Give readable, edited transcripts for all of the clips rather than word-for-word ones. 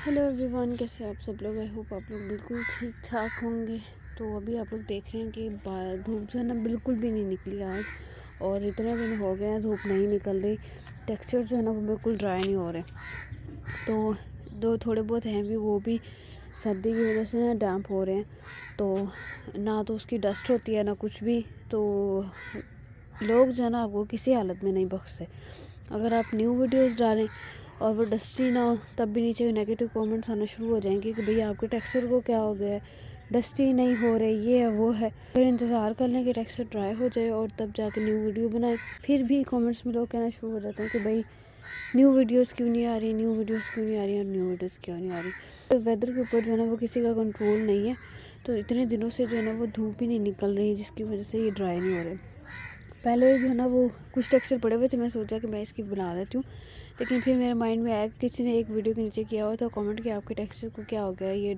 Hello everyone, कैसे आप सब लोग। आई होप आप लोग बिल्कुल ठीक ठाक होंगे। तो अभी आप लोग देख रहे हैं कि धूप जो है ना बिल्कुल भी नहीं निकली आज, और इतने दिन हो गए हैं धूप नहीं निकल रही। टेक्सचर जो है ना वो बिल्कुल ड्राई नहीं हो रहे। तो दो थोड़े बहुत हैं भी, वो भी सर्दी की वजह से ना डैम्प हो रहे हैं। तो ना तो उसकी डस्ट होती है ना कुछ भी। तो लोग जो है ना आपको किसी हालत में नहीं बख्शते। अगर आप न्यू वीडियोस डालें और वो डस्टी ना हो, तब भी नीचे नेगेटिव कमेंट्स आना शुरू हो जाएंगे कि भैया आपके टेक्सचर को क्या हो गया है, डस्टी नहीं हो रही, ये है वो है। अगर इंतज़ार कर लें कि टेक्सचर ड्राई हो जाए और तब जाके न्यू वीडियो बनाएं, फिर भी कमेंट्स में लोग कहना शुरू हो जाते हैं कि भाई न्यू वीडियोस क्यों नहीं आ रही, न्यू वीडियोस क्यों नहीं आ रही और न्यू वीडियोस क्यों नहीं आ रही। तो वेदर के ऊपर जो है ना वो किसी का कंट्रोल नहीं है। तो इतने दिनों से जो है ना वो धूप ही नहीं निकल रही, जिसकी वजह से ये ड्राई नहीं हो रहे। पहले जो है ना वो कुछ टेक्सचर पड़े हुए थे, मैं सोचा कि मैं इसकी बना देती हूँ, लेकिन फिर मेरे माइंड में आया कि किसी ने एक वीडियो के नीचे किया हुआ था कमेंट कि आपके टेक्सचर को क्या हो गया, ये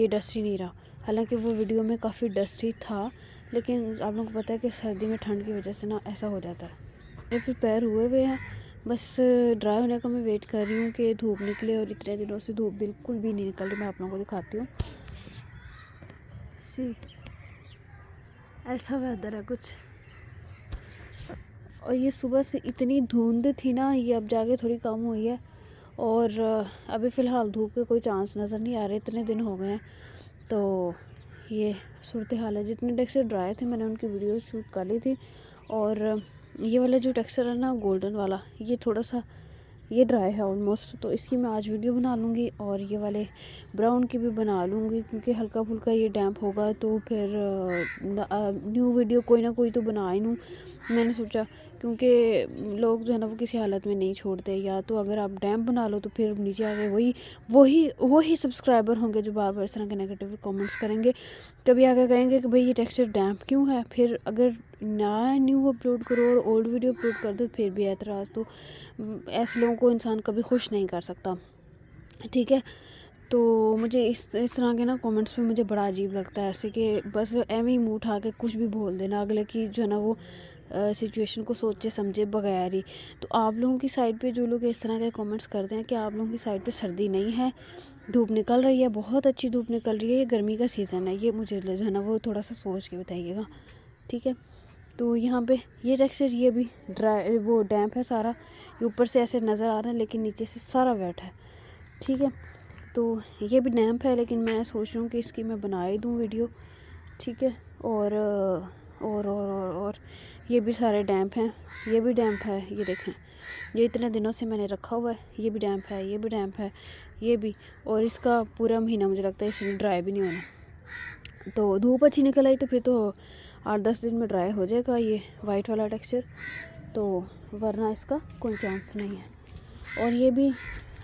डस्टी नहीं रहा। हालांकि वो वीडियो में काफ़ी डस्टी था, लेकिन आप लोगों को पता है कि सर्दी में ठंड की वजह से ना ऐसा हो जाता है। मेरे फिर पैर हुए हुए हैं, बस ड्राई होने का मैं वेट कर रही हूँ कि धूप निकले, और इतने दिनों से धूप बिल्कुल भी नहीं निकल रही। मैं आप लोगों को दिखाती हूँ। सी ऐसा वेदर है कुछ। और ये सुबह से इतनी धुंध थी ना, ये अब जाके थोड़ी कम हुई है। और अभी फ़िलहाल धूप के कोई चांस नज़र नहीं आ रहे, इतने दिन हो गए हैं। तो ये सूरत हाल है। जितने टेक्सचर ड्राई थे मैंने उनकी वीडियो शूट कर ली थी। और ये वाला जो टेक्सचर है ना गोल्डन वाला, ये थोड़ा सा ये ड्राई है ऑलमोस्ट। तो इसकी मैं आज वीडियो बना लूँगी, और ये वाले ब्राउन की भी बना लूँगी, क्योंकि हल्का फुल्का ये डैम्प होगा तो फिर न्यू वीडियो कोई ना कोई तो बना ही लूँ। मैंने सोचा, क्योंकि लोग जो है ना वो किसी हालत में नहीं छोड़ते। या तो अगर आप डैम्प बना लो तो फिर नीचे आके वही सब्सक्राइबर होंगे जो बार बार इस तरह के नेगेटिव कमेंट्स करेंगे। कभी आगे कहेंगे कि भाई ये टेक्सचर डैम्प क्यों है। फिर अगर नया न्यू अपलोड करो और ओल्ड वीडियो अपलोड कर दो, फिर भी एतराज़। तो ऐसे लोगों को इंसान कभी खुश नहीं कर सकता, ठीक है। तो मुझे इस तरह के ना कमेंट्स पे मुझे बड़ा अजीब लगता है, ऐसे कि बस एवं ही मुँह उठा के कुछ भी बोल देना अगले की जो है ना वो सिचुएशन को सोचे समझे बगैर ही। तो आप लोगों की साइड पे जो लोग इस तरह के कमेंट्स करते हैं कि आप लोगों की साइड पे सर्दी नहीं है, धूप निकल रही है, बहुत अच्छी धूप निकल रही है, ये गर्मी का सीज़न है, ये मुझे जो है ना वो थोड़ा सा सोच के बताइएगा, ठीक है। तो यहाँ पे ये टेक्सचर ये भी ड्राई वो डैम्प है सारा, ये ऊपर से ऐसे नज़र आ रहा है लेकिन नीचे से सारा वेट है, ठीक है। तो ये भी डैम्प है, लेकिन मैं सोच रही हूँ कि इसकी मैं बना ही दूँ वीडियो, ठीक है। और ये भी सारे डैम्प हैं, ये भी डैम्प है, ये देखें, ये इतने दिनों से मैंने रखा हुआ है, ये भी डैम्प है, ये भी डैम्प है, ये भी। और इसका पूरा महीना मुझे लगता है इसमें ड्राई भी नहीं होना। तो धूप अच्छी निकल आई तो फिर तो 8-10 दिन में ड्राई हो जाएगा ये वाइट वाला टेक्सचर, तो वरना इसका कोई चांस नहीं है। और ये भी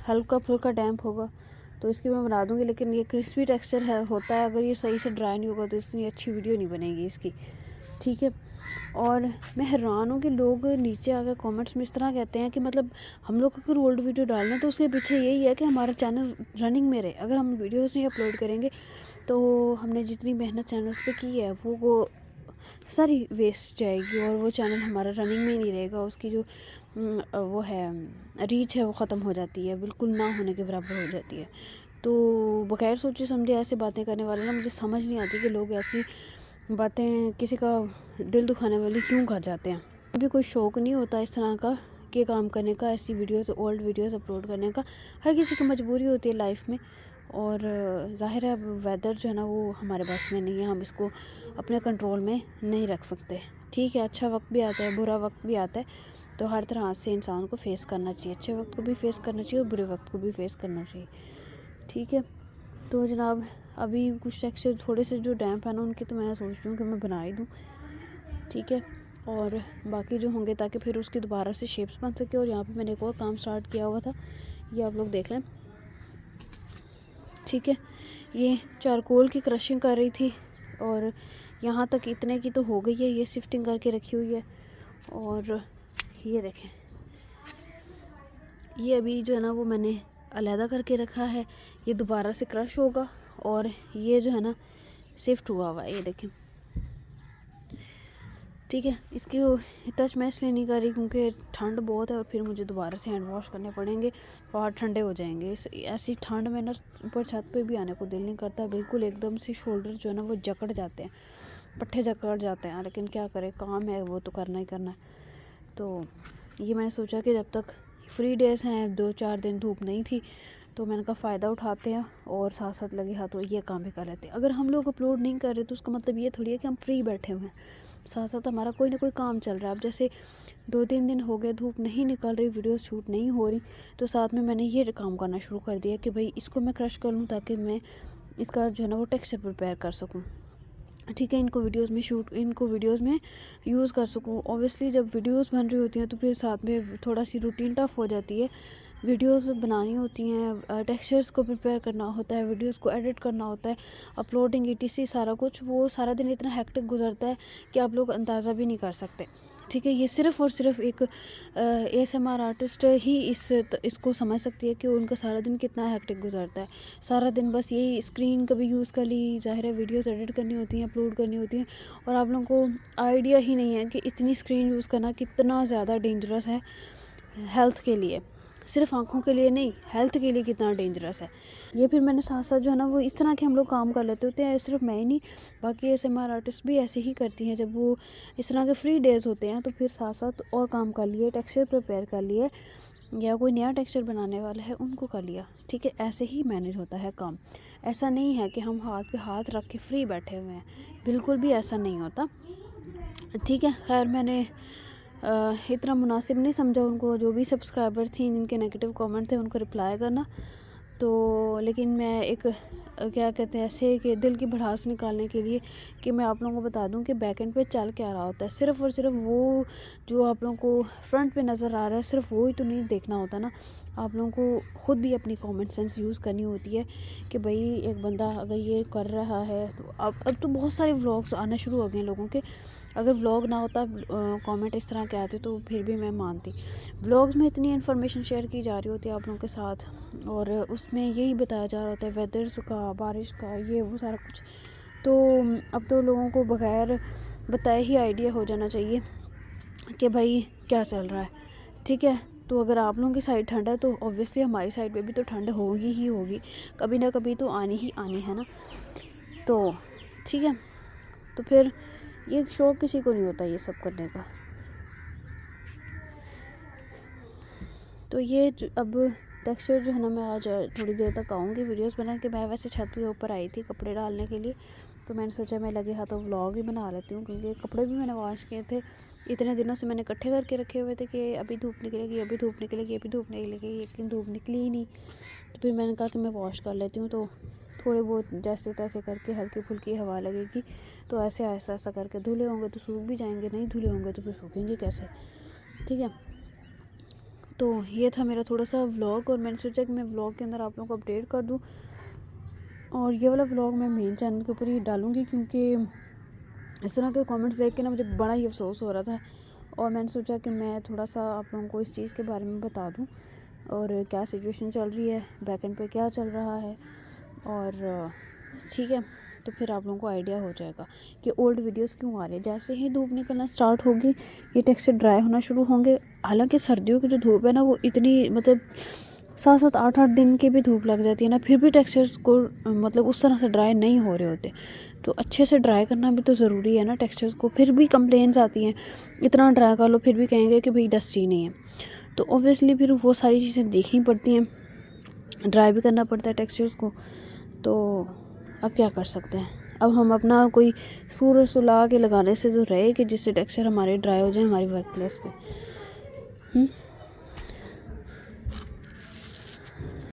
हल्का फुल्का डैम्प होगा तो इसकी मैं बना दूँगी, लेकिन ये क्रिस्पी टेक्सचर है होता है, अगर ये सही से ड्राई नहीं होगा तो इतनी अच्छी वीडियो नहीं बनेगी इसकी, ठीक है। और मैं हैरान हूँ कि लोग नीचे आकर कमेंट्स में इस तरह कहते हैं कि मतलब हम लोग अगर ओल्ड वीडियो डाल रहे हैं तो उसके पीछे यही है कि हमारा चैनल रनिंग में रहे। अगर हम वीडियोस नहीं अपलोड करेंगे तो हमने जितनी मेहनत चैनल्स पे की है वो सारी वेस्ट जाएगी, और वो चैनल हमारा रनिंग में ही नहीं रहेगा। उसकी जो वो है रीच है वो ख़त्म हो जाती है, बिल्कुल ना होने के बराबर हो जाती है। तो बगैर सोचे समझे ऐसे बातें करने वाले ना, मुझे समझ नहीं आती कि लोग ऐसी बातें किसी का दिल दुखाने वाली क्यों कर जाते हैं। अभी कोई शौक़ नहीं होता इस तरह का कि काम करने का, ऐसी वीडियोस ओल्ड वीडियोस अपलोड करने का। हर किसी की मजबूरी होती है लाइफ में, और ज़ाहिर है वेदर जो है ना वो हमारे बस में नहीं है, हम इसको अपने कंट्रोल में नहीं रख सकते, ठीक है। अच्छा वक्त भी आता है, बुरा वक्त भी आता है, तो हर तरह से इंसान को फेस करना चाहिए। अच्छे वक्त को भी फेस करना चाहिए और बुरे वक्त को भी फेस करना चाहिए, ठीक है। तो जनाब अभी कुछ टेक्सचर थोड़े से जो डैम्प है ना उनकी तो मैं सोच रही हूँ कि मैं बना ही दूँ, ठीक है। और बाकी जो होंगे ताकि फिर उसकी दोबारा से शेप्स बन सके। और यहाँ पे मैंने एक और काम स्टार्ट किया हुआ था, ये आप लोग देख लें, ठीक है। ये चारकोल की क्रशिंग कर रही थी, और यहाँ तक इतने की तो हो गई है, ये शिफ्टिंग करके रखी हुई है। और ये देखें, ये अभी जो है ना वो मैंने अलहदा करके रखा है, ये दोबारा से क्रश होगा, और ये जो है ना शिफ्ट हुआ हुआ है, ये देखें। ठीक है। इसकी टच मैं इसलिए नहीं कर रही क्योंकि ठंड बहुत है और फिर मुझे दोबारा से हैंड वॉश करने पड़ेंगे और ठंडे हो जाएंगे। ऐसी ठंड में ना ऊपर छत पे भी आने को दिल नहीं करता बिल्कुल। एकदम से शोल्डर जो है ना वो जकड़ जाते हैं, पट्टे जकड़ जाते हैं, लेकिन क्या करें, काम है वो तो करना ही करना है। तो ये मैंने सोचा कि जब तक फ्री डेज़ हैं, 2-4 दिन धूप नहीं थी, तो मैंने कहा फ़ायदा उठाते हैं और साथ साथ लगे हाथों ये काम भी कर लेते हैं। अगर हम लोग अपलोड नहीं कर रहे तो उसका मतलब ये थोड़ी है कि हम फ्री बैठे हुए हैं, साथ साथ हमारा कोई ना कोई काम चल रहा है। अब जैसे 2-3 दिन हो गए धूप नहीं निकल रही, वीडियो शूट नहीं हो रही, तो साथ में मैंने ये काम करना शुरू कर दिया कि भाई इसको मैं क्रश कर लूँ ताकि मैं इसका जो है ना वो टेक्सचर प्रिपेयर कर सकूँ। ठीक है, इनको वीडियोस में यूज़ कर सकूँ। ऑब्वियसली जब वीडियोस बन रही होती हैं तो फिर साथ में थोड़ा सी रूटीन टफ हो जाती है। वीडियोस बनानी होती हैं, टेक्सचर्स को प्रिपेयर करना होता है, वीडियोस को एडिट करना होता है, अपलोडिंग etc सारा कुछ, वो सारा दिन इतना हेक्टिक गुजरता है कि आप लोग अंदाज़ा भी नहीं कर सकते। ठीक है, ये सिर्फ़ और सिर्फ एक ASMR आर्टिस्ट ही इसको समझ सकती है कि उनका सारा दिन कितना हेक्टिक गुजरता है। सारा दिन बस यही स्क्रीन कभी यूज़ कर ली, ज़ाहिर है वीडियोस एडिट करनी होती हैं, अपलोड करनी होती हैं, और आप लोगों को आइडिया ही नहीं है कि इतनी स्क्रीन यूज़ करना कितना ज़्यादा डेंजरस है हेल्थ के लिए। सिर्फ आँखों के लिए नहीं, हेल्थ के लिए कितना डेंजरस है ये। फिर मैंने साथ साथ जो है ना वो इस तरह के हम लोग काम कर लेते होते हैं, सिर्फ मैं ही नहीं, बाकी ASMR आर्टिस्ट भी ऐसे ही करती हैं। जब वो इस तरह के फ्री डेज़ होते हैं तो फिर साथ साथ और काम कर लिए, टेक्सचर प्रिपेयर कर लिए, या कोई नया टेक्सचर बनाने वाला है उनको कर लिया। ठीक है, ऐसे ही मैनेज होता है काम। ऐसा नहीं है कि हम हाथ पे हाथ रख के फ्री बैठे हुए हैं, बिल्कुल भी ऐसा नहीं होता। ठीक है, खैर मैंने इतना मुनासिब नहीं समझा उनको, जो भी सब्सक्राइबर थी जिनके नेगेटिव कमेंट थे उनको रिप्लाई करना। तो लेकिन मैं एक क्या कहते हैं ऐसे कि दिल की भड़ास निकालने के लिए कि मैं आप लोगों को बता दूं कि बैक एंड पे चल क्या रहा होता है। सिर्फ़ और सिर्फ वो जो आप लोगों को फ्रंट पे नज़र आ रहा है, सिर्फ वो ही तो नहीं देखना होता ना। आप लोगों को ख़ुद भी अपनी कॉमन सेंस यूज़ करनी होती है कि भाई एक बंदा अगर ये कर रहा है तो अब तो बहुत सारे व्लॉग्स आना शुरू हो गए हैं लोगों के। अगर व्लॉग ना होता, कमेंट इस तरह के आते तो फिर भी मैं मानती। व्लॉग्स में इतनी इन्फॉर्मेशन शेयर की जा रही होती है आप लोगों के साथ, और उसमें यही बताया जा रहा होता है वेदर का, बारिश का, ये वो सारा कुछ। तो अब तो लोगों को बगैर बताए ही आइडिया हो जाना चाहिए कि भाई क्या चल रहा है। ठीक है, तो अगर आप लोगों की साइड ठंड है तो ऑब्वियसली हमारी साइड पे भी तो ठंड होगी ही होगी, कभी ना कभी तो आनी ही आनी है ना। तो ठीक है, तो फिर ये शौक़ किसी को नहीं होता ये सब करने का। तो ये अब टेक्सचर जो है ना, मैं आज थोड़ी देर तक आऊँगी वीडियोस बना के। मैं वैसे छत पे ऊपर आई थी कपड़े डालने के लिए, तो मैंने सोचा मैं लगे हाथों व्लॉग ही बना लेती हूँ, क्योंकि कपड़े भी मैंने वॉश किए थे। इतने दिनों से मैंने इकट्ठे करके रखे हुए थे कि अभी धूप निकलेगी, अभी धूप निकलेगी, अभी धूप निकलेगी, लेकिन धूप निकली ही नहीं। तो फिर मैंने कहा कि मैं वॉश कर लेती हूँ, तो थोड़े बहुत जैसे तैसे करके हल्की फुल्की हवा लगेगी तो ऐसे ऐसा ऐसा करके धुले होंगे तो सूख भी जाएंगे, नहीं धुले होंगे तो फिर सूखेंगे कैसे। ठीक है, तो ये था मेरा थोड़ा सा व्लॉग, और मैंने सोचा कि मैं व्लॉग के अंदर आप लोगों को अपडेट कर दूँ। और ये वाला व्लॉग मैं मेन चैनल के ऊपर ही डालूँगी, क्योंकि इस तरह के कमेंट्स देख के ना मुझे बड़ा ही अफसोस हो रहा था, और मैंने सोचा कि मैं थोड़ा सा आप लोगों को इस चीज़ के बारे में बता दूँ, और क्या सिचुएशन चल रही है, बैक एंड पे क्या चल रहा है। और ठीक है, तो फिर आप लोगों को आइडिया हो जाएगा कि ओल्ड वीडियोस क्यों आ रहे हैं। जैसे ही धूप निकलना स्टार्ट होगी ये टेक्सचर ड्राई होना शुरू होंगे। हालांकि सर्दियों की जो धूप है ना वो इतनी मतलब 7-7 8-8 दिन की भी धूप लग जाती है ना, फिर भी टेक्सचर्स को मतलब उस तरह से ड्राई नहीं हो रहे होते। तो अच्छे से ड्राई करना भी तो ज़रूरी है ना टेक्सचर्स को। फिर भी कंप्लेंट्स आती हैं इतना ड्राई कर लो, फिर भी कहेंगे कि भाई डस्टी नहीं है। तो ऑब्वियसली फिर वो सारी चीज़ें देखनी पड़ती हैं, ड्राई भी करना पड़ता है टेक्सचर्स को। तो अब क्या कर सकते हैं, अब हम अपना कोई सूरज सुला के लगाने से तो रहे कि जिससे टेक्सचर हमारे ड्राई हो जाए हमारी वर्क प्लेस पे।